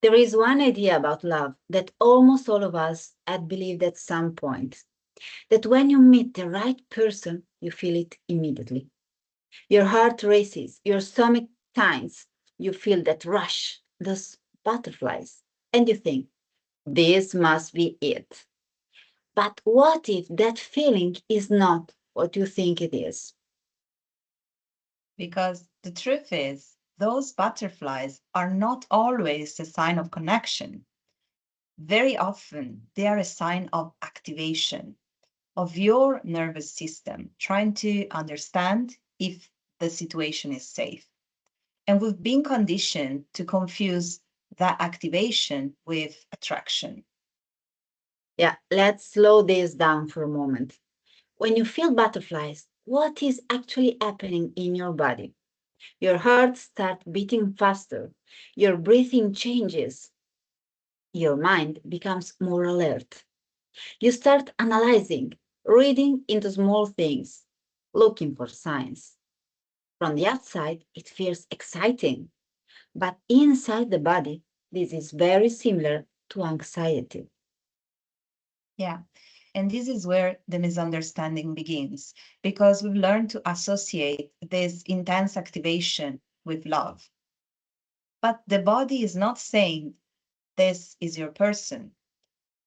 There is one idea about love that almost all of us had believed at some point, that when you meet the right person, you feel it immediately. Your heart races, your stomach tightens, you feel that rush, those butterflies, and you think, this must be it. But what if that feeling is not what you think it is? Because the truth is, those butterflies are not always a sign of connection. Very often, they are a sign of activation of your nervous system, trying to understand if the situation is safe. And we've been conditioned to confuse that activation with attraction. Yeah, let's slow this down for a moment. When you feel butterflies, what is actually happening in your body? Your heart starts beating faster, your breathing changes, your mind becomes more alert. You start analyzing, reading into small things, looking for signs. From the outside, it feels exciting, but inside the body, this is very similar to anxiety. Yeah. And this is where the misunderstanding begins because we've learned to associate this intense activation with love. But the body is not saying, this is your person.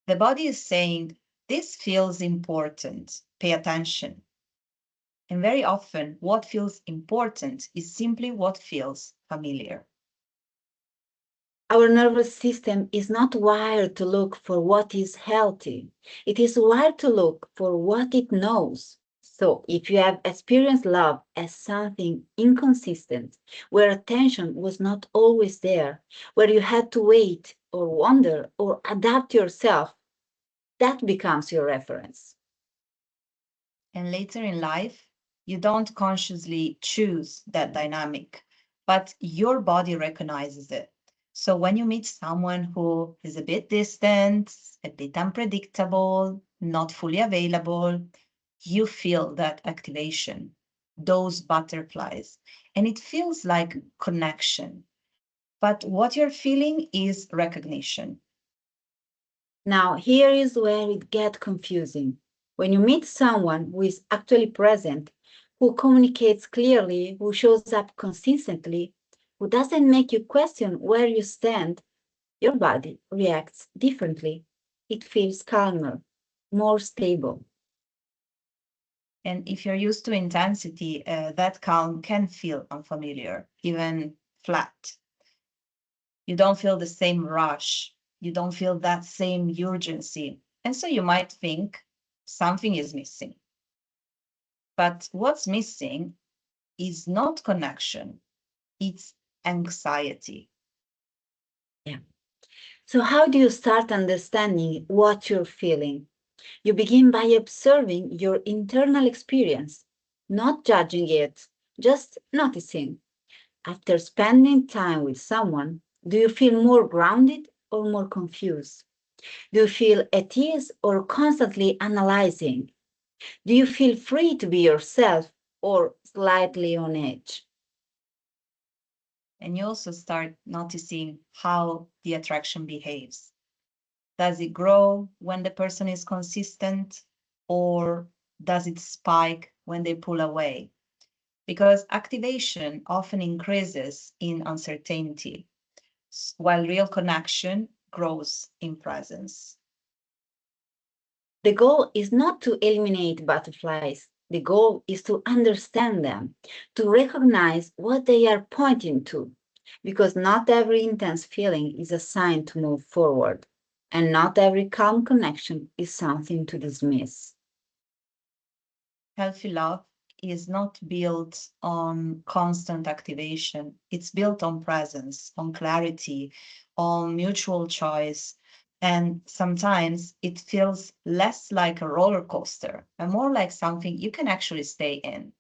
The body is saying, this feels important. Pay attention. And very often, what feels important is simply what feels familiar. Our nervous system is not wired to look for what is healthy. It is wired to look for what it knows. So, if you have experienced love as something inconsistent, where attention was not always there, where you had to wait or wonder or adapt yourself, that becomes your reference. And later in life, you don't consciously choose that dynamic, but your body recognizes it. So when you meet someone who is a bit distant, a bit unpredictable, not fully available, you feel that activation, those butterflies, and it feels like connection. But what you're feeling is recognition. Now, here is where it gets confusing. When you meet someone who is actually present, who communicates clearly, who shows up consistently, who doesn't make you question where you stand, your body reacts differently. It feels calmer, more stable. And if you're used to intensity, that calm can feel unfamiliar, even flat. You don't feel the same rush. You don't feel that same urgency. And so you might think something is missing. But what's missing is not connection, it's anxiety. Yeah. So, how do you start understanding what you're feeling? You begin by observing your internal experience, not judging it, just noticing. After spending time with someone, do you feel more grounded or more confused? Do you feel at ease or constantly analyzing? Do you feel free to be yourself or slightly on edge? And you also start noticing how the attraction behaves. Does it grow when the person is consistent, or does it spike when they pull away? Because activation often increases in uncertainty, while real connection grows in presence. The goal is not to eliminate butterflies. The goal is to understand them, to recognize what they are pointing to, because not every intense feeling is a sign to move forward, and not every calm connection is something to dismiss. Healthy love is not built on constant activation, it's built on presence, on clarity, on mutual choice. And sometimes it feels less like a roller coaster and more like something you can actually stay in.